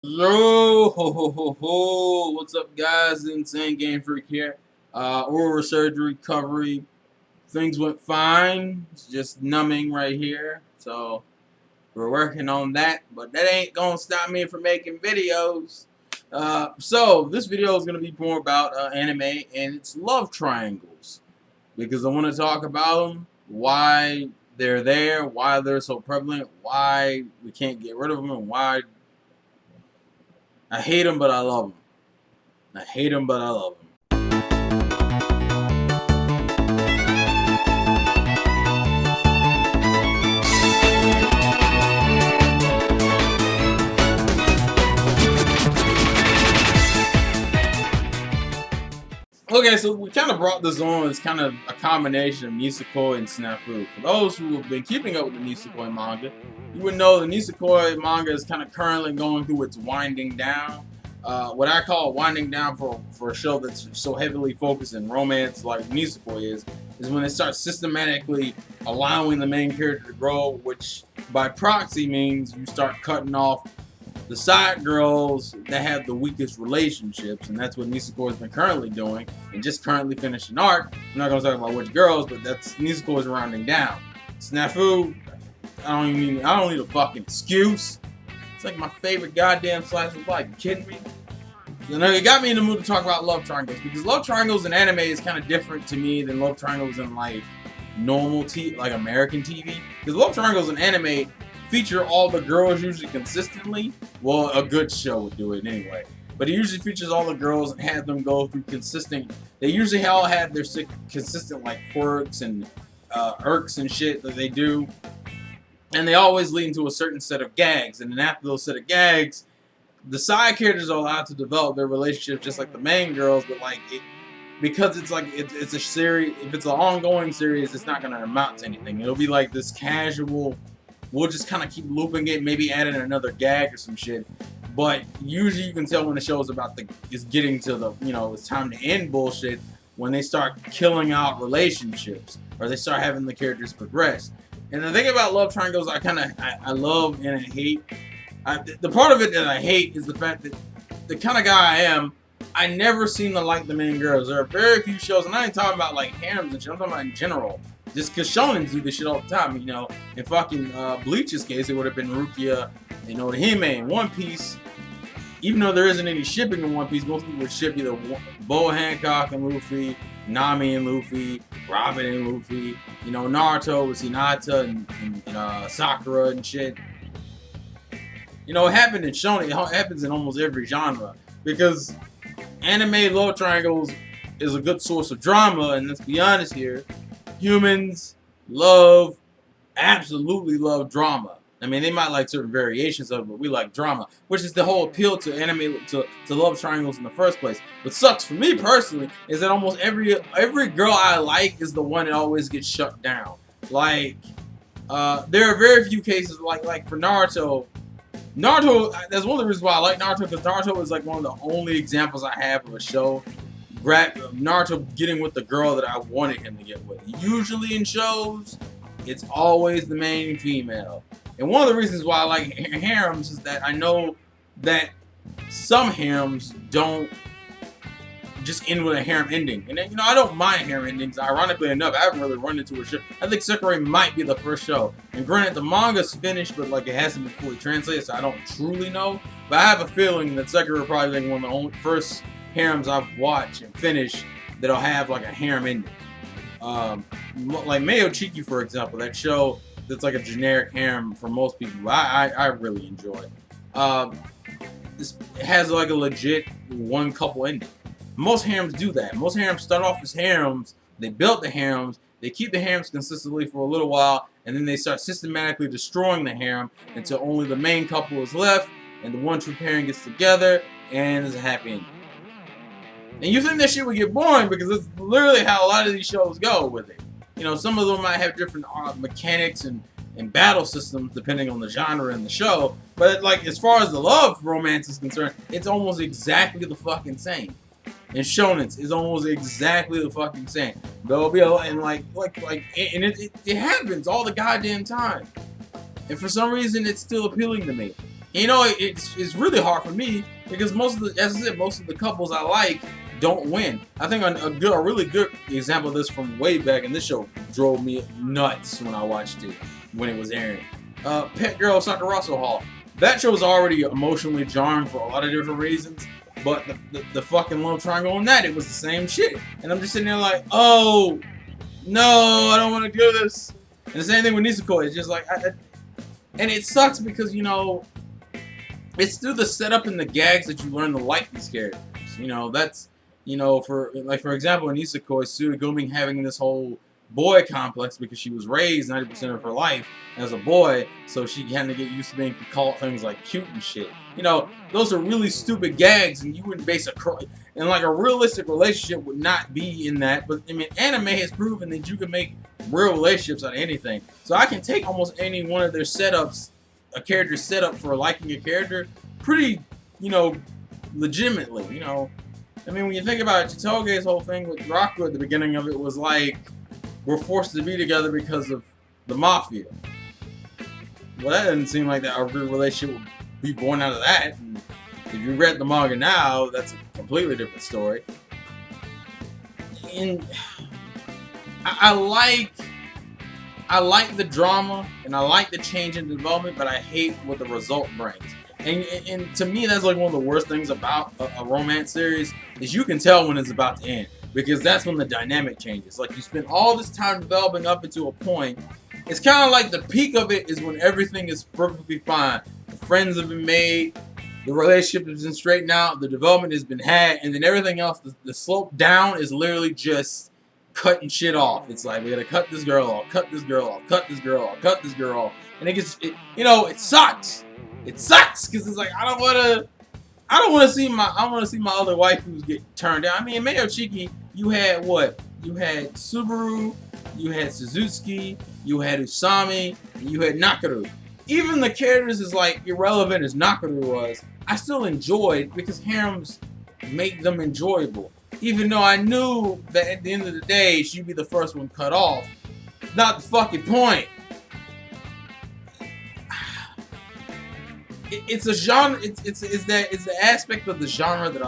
Yo, ho, ho, ho, ho. What's up, guys? Insane Game Freak here. Oral surgery recovery. Things went fine. It's just numbing right here. So, we're working on that. But that ain't going to stop me from making videos. So, this video is going to be more about anime and its love triangles. Because I want to talk about them, why they're there, why they're so prevalent, why we can't get rid of them, and why I hate them, but I love them. I hate them, but I love them. Okay, so we kind of brought this on as kind of a combination of Nisekoi and Snafu. For those who have been keeping up with the Nisekoi manga, you would know the Nisekoi manga is kind of currently going through its winding down. What I call winding down for a show that's so heavily focused in romance like Nisekoi is when it starts systematically allowing the main character to grow, which by proxy means you start cutting off the side girls that have the weakest relationships, and that's what Nisekoi has been currently doing, and just currently finished an arc. I'm not going to talk about which girls, but that's Nisekoi's rounding down. Snafu, I don't need a fucking excuse. It's like my favorite goddamn slice of life. You kidding me? So now it got me in the mood to talk about love triangles, because love triangles in anime is kind of different to me than love triangles in like normal like American TV. Because love triangles in anime feature all the girls usually consistently. Well, a good show would do it anyway. But it usually features all the girls and have them go through consistent. They usually all have their consistent like quirks and irks and shit that they do, and they always lead into a certain set of gags. And then after those set of gags, the side characters are allowed to develop their relationships just like the main girls. But like because it's like it's a series. If it's an ongoing series, it's not gonna amount to anything. It'll be like this casual. We'll just kind of keep looping it, maybe adding another gag or some shit. But usually you can tell when the show is getting to the, it's time to end bullshit when they start killing out relationships or they start having the characters progress. And the thing about love triangles, I love and I hate. The part of it that I hate is the fact that the kind of guy I am, I never seem to like the main girls. There are very few shows, and I ain't talking about like harems and shit. I'm talking about in general. Just because shonens do this shit all the time, In fucking Bleach's case, it would have been Rukia, the He-Man, One Piece. Even though there isn't any shipping in One Piece, most people would ship either Boa Hancock and Luffy, Nami and Luffy, Robin and Luffy. Naruto with Hinata and Sakura and shit. It happened in shonen. It happens in almost every genre because anime love triangles is a good source of drama, and let's be honest here. Humans absolutely love drama. I mean, they might like certain variations of it, but we like drama, which is the whole appeal to anime, to love triangles in the first place. What sucks for me personally is that almost every girl I like is the one that always gets shut down. Like, there are very few cases like for Naruto. That's one of the reasons why I like Naruto, because Naruto is like one of the only examples I have of a show Naruto getting with the girl that I wanted him to get with. Usually in shows, it's always the main female. And one of the reasons why I like harems is that I know that some harems don't just end with a harem ending. And then, I don't mind harem endings. Ironically enough, I haven't really run into a show. I think Sakurai might be the first show. And granted, the manga's finished, but like it hasn't been fully translated, so I don't truly know. But I have a feeling that Sakurai probably like one of the only first harems I've watched and finished that'll have like a harem ending. Like Mayo Chiki, for example, that show that's like a generic harem for most people. I really enjoy. This has like a legit one couple ending. Most harems do that. Most harems start off as harems. They build the harems. They keep the harems consistently for a little while, and then they start systematically destroying the harem until only the main couple is left, and the one true pairing gets together, and there's a happy ending. And you think that shit would get boring because it's literally how a lot of these shows go with it. Some of them might have different mechanics and battle systems depending on the genre and the show. But like as far as the love romance is concerned, it's almost exactly the fucking same. And shonens is almost exactly the fucking same. There'll be and it happens all the goddamn time. And for some reason, it's still appealing to me. You know, it's really hard for me because most of the, as I said, most of the couples I like don't win. I think a really good example of this from way back, and this show drove me nuts when I watched it when it was airing. Pet Girl Sakuraso Hall. That show was already emotionally jarring for a lot of different reasons, but the fucking love triangle on that, it was the same shit. And I'm just sitting there like, oh no, I don't want to do this. And the same thing with Nisekoi. It's just like, and it sucks because, you know, it's through the setup and the gags that you learn to like these characters. You know, that's, you know, for example, in Nisekoi, Tsurigumi having this whole boy complex because she was raised 90% of her life as a boy, so she had to get used to being called things like cute and shit. You know, those are really stupid gags, and you wouldn't base and like a realistic relationship would not be in that. But I mean, anime has proven that you can make real relationships out of anything. So I can take almost any one of their setups, a character's setup for liking a character, pretty, you know, legitimately. You know, I mean, when you think about it, Chitoge's whole thing with Raku at the beginning of it was like, we're forced to be together because of the mafia. Well, that doesn't seem like that a real relationship would be born out of that. And if you read the manga now, that's a completely different story. And I like the drama and I like the change in development, but I hate what the result brings. And to me, that's like one of the worst things about a romance series is you can tell when it's about to end. Because that's when the dynamic changes. Like, you spend all this time developing up into a point. It's kind of like the peak of it is when everything is perfectly fine. The friends have been made. The relationship has been straightened out. The development has been had. And then everything else, the slope down is literally just cutting shit off. It's like, we gotta cut this girl off, cut this girl off, cut this girl off, cut this girl off. And it gets, you know, it sucks. It sucks because it's like, I don't want to see my other waifus get turned down. I mean, in Mayo Chiki, you had what? You had Subaru, you had Suzuki, you had Usami, and you had Nakaru. Even the characters as like irrelevant as Nakaru was, I still enjoyed because harems make them enjoyable. Even though I knew that at the end of the day, she'd be the first one cut off. Not the fucking point. It's a genre. It's the aspect of the genre that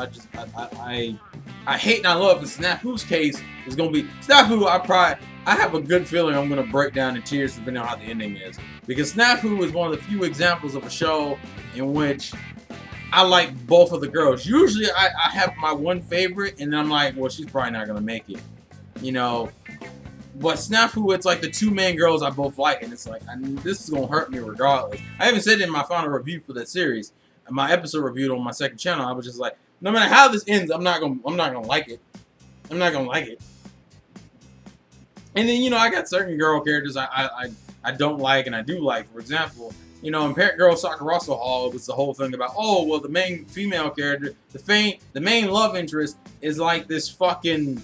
I hate and I love. In Snafu's case, is gonna be Snafu. I have a good feeling I'm gonna break down in tears depending on how the ending is, because Snafu is one of the few examples of a show in which I like both of the girls. Usually I have my one favorite and then I'm like, well, she's probably not gonna make it, you know. But Snafu, it's like the two main girls I both like, and it's like, this is gonna hurt me regardless. I even said it in my final review for that series, my episode review on my second channel. I was just like, no matter how this ends, I'm not gonna like it. I'm not gonna like it. And then, you know, I got certain girl characters I don't like and I do like. For example, you know, in Pet Girl Sakuraso Hall, it was the whole thing about, oh, well, the main female character, the main love interest is like this fucking,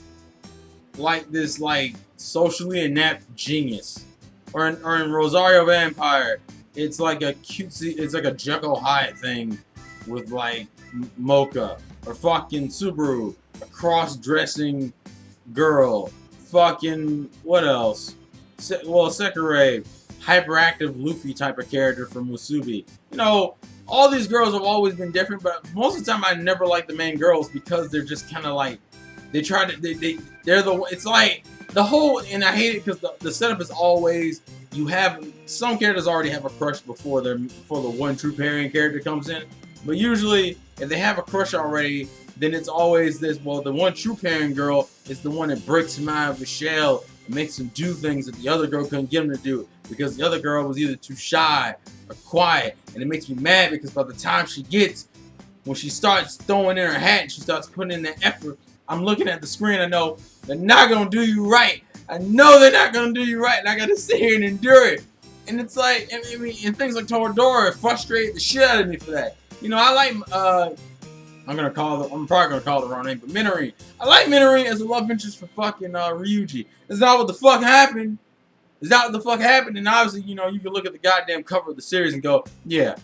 like this, like, socially inept genius. Or in Rosario Vampire, it's like a cutesy, it's like a Jekyll Hyde thing with like Mocha. Or fucking Subaru, a cross-dressing girl. Fucking, what else? Well, Sekirei, hyperactive Luffy type of character from Musubi. You know, all these girls have always been different, but most of the time I never like the main girls because they're just kind of like, they try to, they're the, it's like, the whole, and I hate it because the setup is always, you have, some characters already have a crush before the one true pairing character comes in. But usually, if they have a crush already, then it's always this, well, the one true pairing girl is the one that breaks him out of his shell and makes him do things that the other girl couldn't get him to do. Because the other girl was either too shy or quiet. And it makes me mad because by the time when she starts throwing in her hat and she starts putting in that effort, I'm looking at the screen, I know they're not going to do you right. I know they're not going to do you right, and I got to sit here and endure it. And it's like, I mean, and things like Toradora frustrate the shit out of me for that. You know, I like, I'm probably gonna call the wrong name, but Minori. I like Minori as a love interest for fucking Ryuji. It's not what the fuck happened. It's not what the fuck happened, and obviously, you know, you can look at the goddamn cover of the series and go, yeah.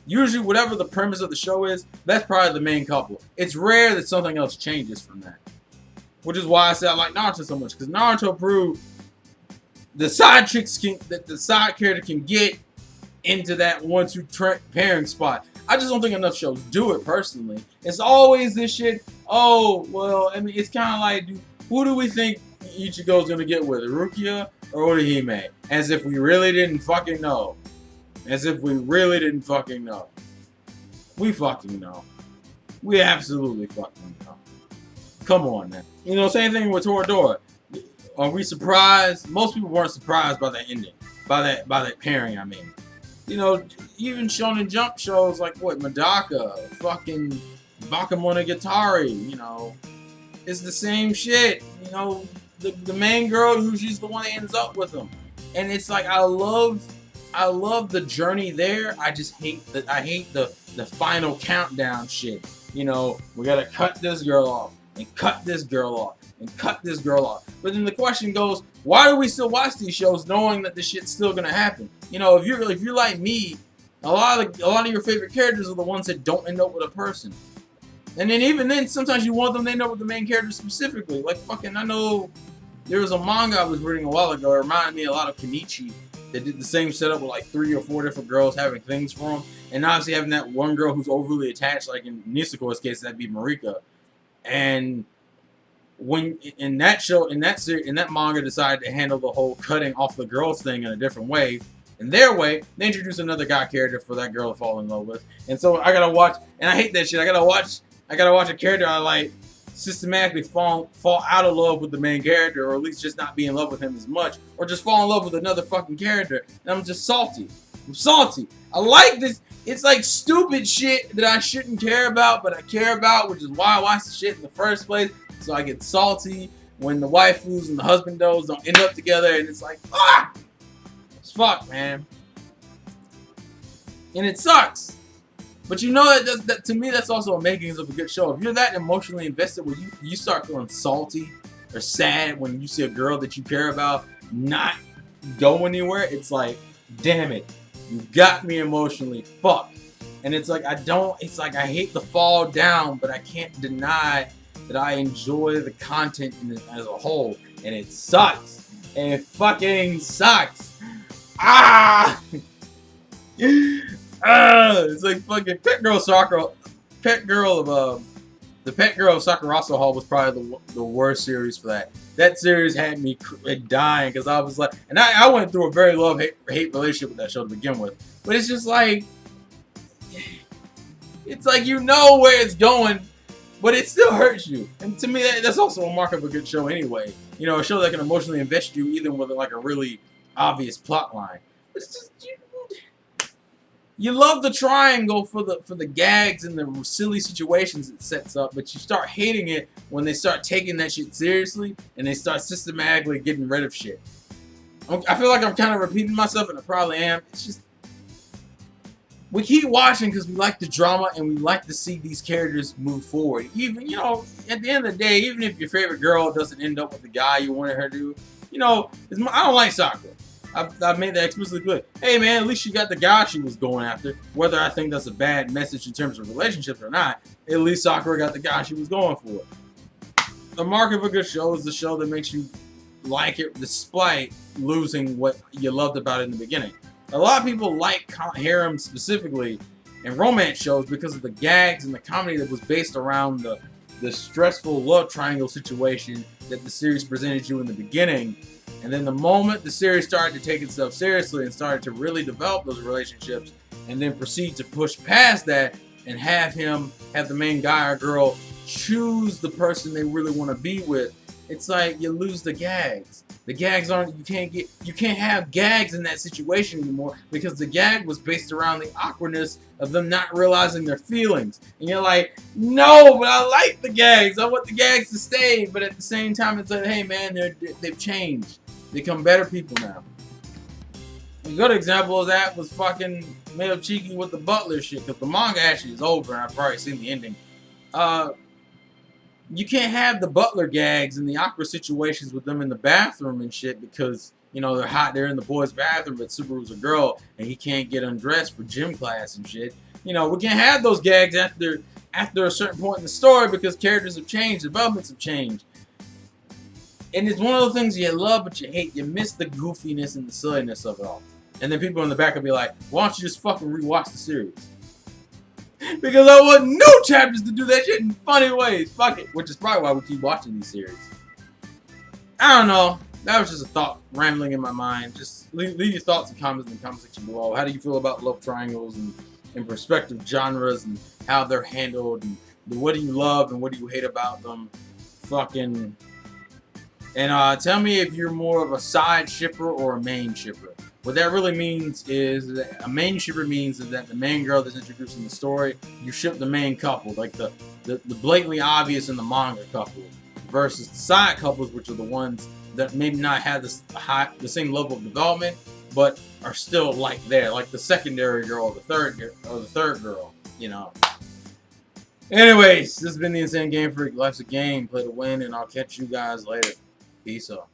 Usually, whatever the premise of the show is, that's probably the main couple. It's rare that something else changes from that. Which is why I say I like Naruto so much, because Naruto proved the side chicks that the side character can get into that 1-2 pairing spot. I just don't think enough shows do it personally. It's always this shit. Oh, well, I mean, it's kind of like, who do we think Ichigo's gonna get with, Rukia or Orihime? As if we really didn't fucking know. As if we really didn't fucking know. We fucking know. We absolutely fucking know. Come on, man. You know, same thing with Toradora. Are we surprised? Most people weren't surprised by that ending. By that pairing, I mean. You know, even Shonen Jump shows like what, Medaka, fucking Bakemonogatari, you know. It's the same shit. You know, the main girl usually is the one that ends up with them. And it's like I love the journey there. I just hate the final countdown shit. You know, we gotta cut this girl off and cut this girl off and cut this girl off. But then the question goes, why do we still watch these shows knowing that this shit's still gonna happen? You know, if you're like me, a lot of your favorite characters are the ones that don't end up with a person. And then even then, sometimes you want them to end up with the main character specifically. Like fucking, I know there was a manga I was reading a while ago. It reminded me a lot of Kenichi. They did the same setup with like 3 or 4 different girls having things for them, and obviously having that one girl who's overly attached, like in Nisiko's case, that'd be Marika. And when in that manga decided to handle the whole cutting off the girls thing in a different way, in their way, they introduced another guy character for that girl to fall in love with. And so I gotta watch, and I hate that shit. I gotta watch a character I like systematically fall out of love with the main character, or at least just not be in love with him as much, or just fall in love with another fucking character, and I'm just salty. I'm salty. I like this. It's like stupid shit that I shouldn't care about, but I care about, which is why I watch the shit in the first place. So I get salty when the waifus and the husbandos don't end up together, and it's like, ah! It's fuck, man. And it sucks. But you know that to me, that's also a makings of a good show. If you're that emotionally invested where you start feeling salty or sad when you see a girl that you care about not go anywhere, it's like, damn it, you got me emotionally fucked. And it's like I hate the fall down, but I can't deny that I enjoy the content in it as a whole. And it sucks. And it fucking sucks. Ah! It's like fucking the pet girl of Sakurazo Hall was probably the worst series for that. That series had me dying because I was like, and I went through a very love-hate relationship with that show to begin with. But it's just like, it's like you know where it's going, but it still hurts you. And to me, that's also a mark of a good show anyway. You know, a show that can emotionally invest you even with like a really obvious plot line. It's just, you love the triangle for the gags and the silly situations it sets up, but you start hating it when they start taking that shit seriously and they start systematically getting rid of shit. I feel like I'm kind of repeating myself, and I probably am. It's just, we keep watching because we like the drama and we like to see these characters move forward. Even, you know, at the end of the day, even if your favorite girl doesn't end up with the guy you wanted her to, you know, I don't like Sakura. I've made that explicitly clear. Hey man, at least she got the guy she was going after. Whether I think that's a bad message in terms of relationships or not, at least Sakura got the guy she was going for. The mark of a good show is the show that makes you like it despite losing what you loved about it in the beginning. A lot of people like harem specifically and romance shows because of the gags and the comedy that was based around the stressful love triangle situation that the series presented you in the beginning. And then the moment the series started to take itself seriously and started to really develop those relationships and then proceed to push past that and have the main guy or girl choose the person they really want to be with, it's like you lose the gags. The gags aren't, you can't have gags in that situation anymore because the gag was based around the awkwardness of them not realizing their feelings. And you're like, no, but I like the gags. I want the gags to stay. But at the same time, it's like, hey man, they've changed. They become better people now. A good example of that was fucking Mayo Cheeky with the Butler shit, because the manga actually is over and I've probably seen the ending. You can't have the Butler gags and the awkward situations with them in the bathroom and shit because, you know, they're hot, they're in the boys' bathroom, but Subaru's a girl and he can't get undressed for gym class and shit. You know, we can't have those gags after a certain point in the story because characters have changed, developments have changed. And it's one of those things you love but you hate. You miss the goofiness and the silliness of it all. And then people in the back will be like, why don't you just fucking rewatch the series? Because I want new chapters to do that shit in funny ways. Fuck it. Which is probably why we keep watching these series. I don't know. That was just a thought rambling in my mind. Just leave your thoughts and comments in the comment section below. How do you feel about love triangles and perspective genres and how they're handled? And what do you love and what do you hate about them? Fucking... And tell me if you're more of a side shipper or a main shipper. What that really means is that a main shipper means that the main girl that's introduced in the story, you ship the main couple, like the blatantly obvious in the manga couple, versus the side couples, which are the ones that maybe not have the same level of development, but are still like there, like the secondary girl, or the third girl, you know. Anyways, this has been the Insane Game Freak. Life's a game, play to win, and I'll catch you guys later. Peace out.